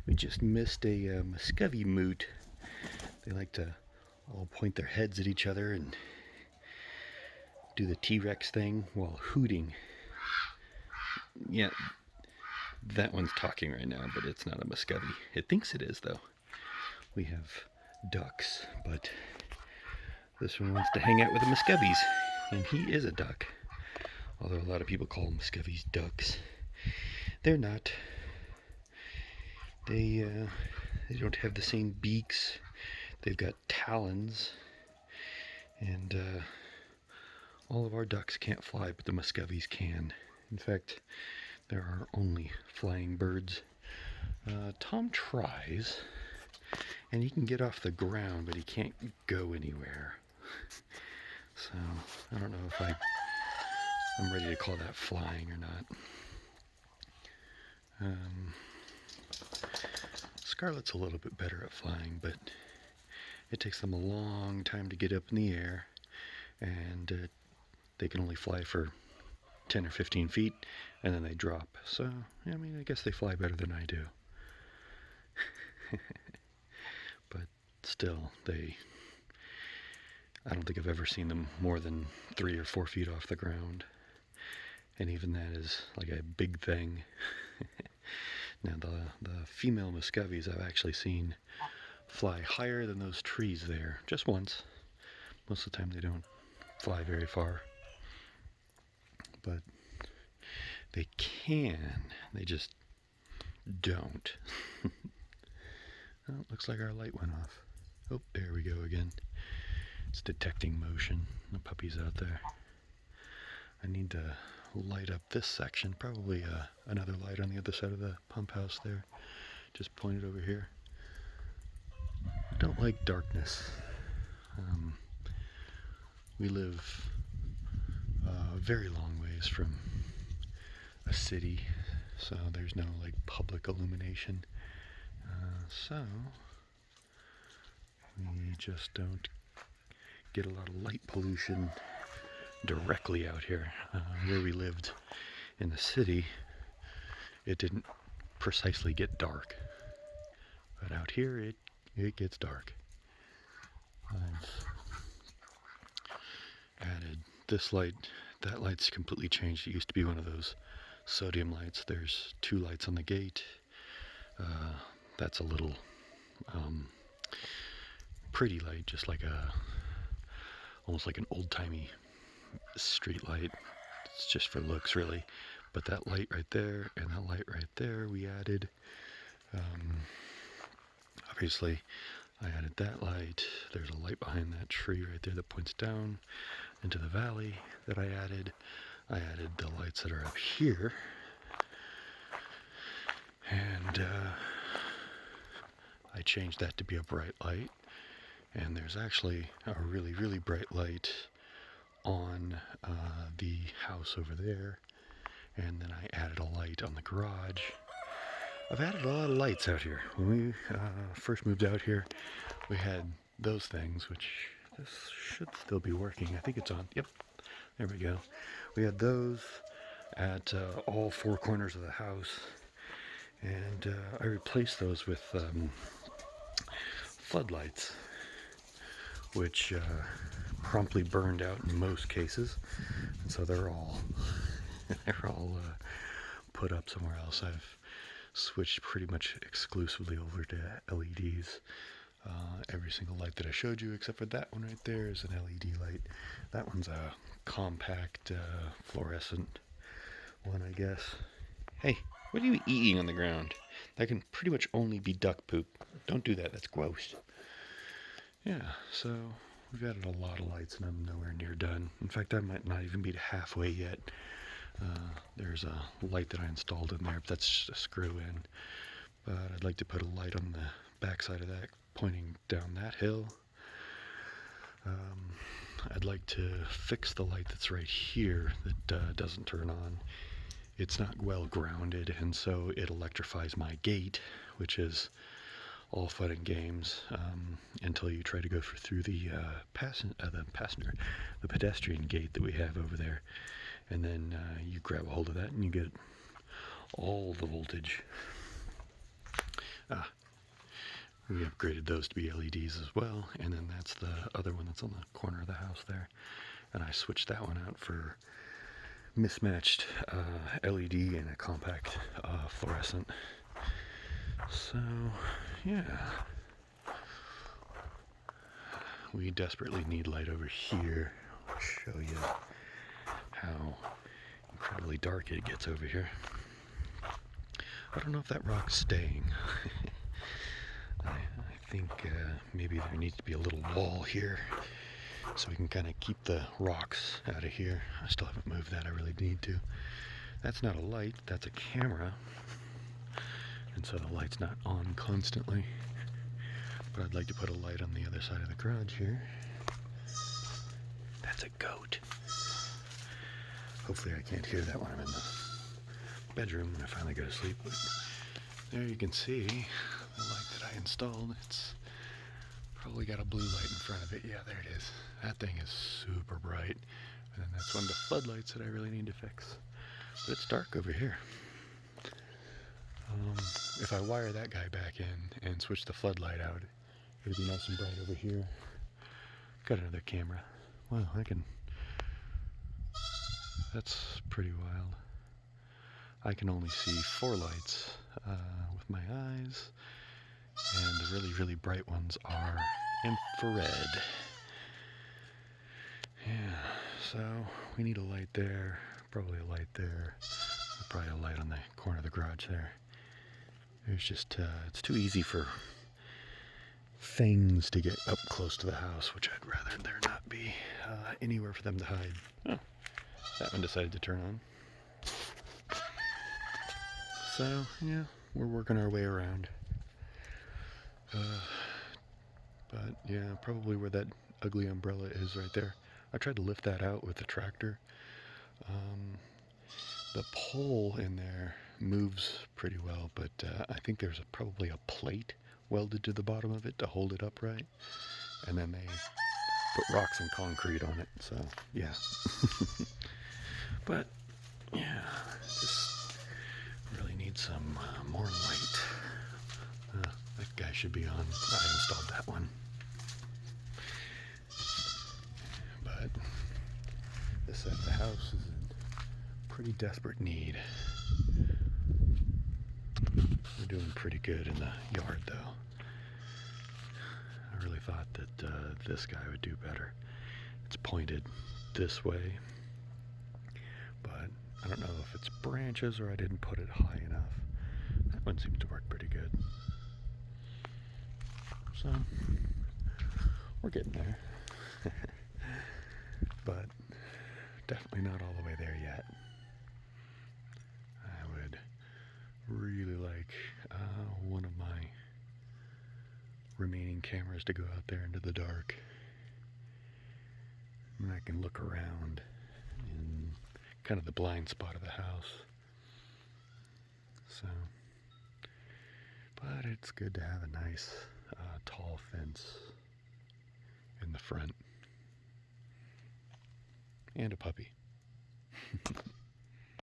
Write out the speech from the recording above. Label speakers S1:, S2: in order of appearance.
S1: We just missed a Muscovy moot. They like to all point their heads at each other and do the T-Rex thing while hooting. Yeah, that one's talking right now, but it's not a Muscovy. It thinks it is, though. We have ducks, but this one wants to hang out with the Muscovies, and he is a duck. Although a lot of people call Muscovies ducks. They're not. They don't have the same beaks. They've got talons, and all of our ducks can't fly, but the Muscovies can. In fact, there are only flying birds. Tom tries, and he can get off the ground, but he can't go anywhere. So I don't know if I'm ready to call that flying or not. Scarlet's a little bit better at flying, but it takes them a long time to get up in the air, and they can only fly for 10 or 15 feet, and then they drop. So, I mean, I guess they fly better than I do. But still, I don't think I've ever seen them more than 3 or 4 feet off the ground. And even that is like a big thing. Now, the female Muscovies I've actually seen fly higher than those trees there, just once. Most of the time they don't fly very far. But they can, they just don't. Oh, looks like our light went off. Oh, there we go again. It's detecting motion. The puppy's out there. I need to light up this section. Probably another light on the other side of the pump house there. Just pointed over here. I don't like darkness. We live a very long ways from a city, so there's no like public illumination. So we just don't get a lot of light pollution directly out here. Where we lived in the city, it didn't precisely get dark, but out here it gets dark. I've added this light. That light's completely changed. It used to be one of those sodium lights. There's 2 lights on the gate. That's a little pretty light, just like almost like an old-timey street light. It's just for looks, really. But that light right there and that light right there, we added. Obviously, I added that light. There's a light behind that tree right there that points down into the valley that I added. I added the lights that are up here. And I changed that to be a bright light. And there's actually a really, really bright light on the house over there. And then I added a light on the garage. I've added a lot of lights out here. When we first moved out here, we had those things, which this should still be working. I think it's on. Yep, there we go. We had those at all 4 corners of the house. And I replaced those with floodlights, which promptly burned out in most cases. And so they're all put up somewhere else. I've switched pretty much exclusively over to LEDs. Every single light that I showed you, except for that one right there, is an LED light. That one's a compact fluorescent one, I guess. Hey, what are you eating on the ground? That can pretty much only be duck poop. Don't do that, that's gross. Yeah, so we've added a lot of lights and I'm nowhere near done. In fact, I might not even be halfway yet. There's a light that I installed in there, but that's just a screw in. But I'd like to put a light on the back side of that, pointing down that hill. I'd like to fix the light that's right here that doesn't turn on. It's not well grounded, and so it electrifies my gate, which is all fun and games until you try to go through the pedestrian gate that we have over there, and then you grab a hold of that and you get all the voltage. Ah, we upgraded those to be LEDs as well, and then that's the other one that's on the corner of the house there. And I switched that one out for mismatched LED and a compact fluorescent. So, yeah. We desperately need light over here. I'll show you how incredibly dark it gets over here. I don't know if that rock's staying. I think maybe there needs to be a little wall here so we can kind of keep the rocks out of here. I still haven't moved that. I really need to. That's not a light, that's a camera. And so the light's not on constantly. But I'd like to put a light on the other side of the garage here. That's a goat. Hopefully I can't hear that when I'm in the bedroom when I finally go to sleep. But there you can see the light that I installed. It's probably got a blue light in front of it. Yeah, there it is. That thing is super bright. And then that's one of the floodlights that I really need to fix. But it's dark over here. If I wire that guy back in and switch the floodlight out, it'll be nice and bright over here. Got another camera. Wow, that's pretty wild. I can only see 4 lights with my eyes, and the really, really bright ones are infrared. Yeah, so we need a light there, probably a light there, probably a light on the corner of the garage there. There's just, it's too easy for things to get up close to the house, which I'd rather there not be anywhere for them to hide. Oh, that one decided to turn on. So, yeah, we're working our way around. But, yeah, probably where that ugly umbrella is right there. I tried to lift that out with the tractor. The pole in there moves pretty well, but I think there's probably a plate welded to the bottom of it to hold it upright. And then they put rocks and concrete on it, so, yeah. But, yeah, just really need some more light. That guy should be on. I installed that one. But this side of the house is in pretty desperate need. We're doing pretty good in the yard, though. I really thought that this guy would do better. It's pointed this way, but I don't know if it's branches or I didn't put it high enough. That one seems to work pretty good. So, we're getting there. But definitely not all the way there yet. I would really like one of my remaining cameras to go out there into the dark. And I can look around in kind of the blind spot of the house. So, but it's good to have a nice tall fence in the front. And a puppy.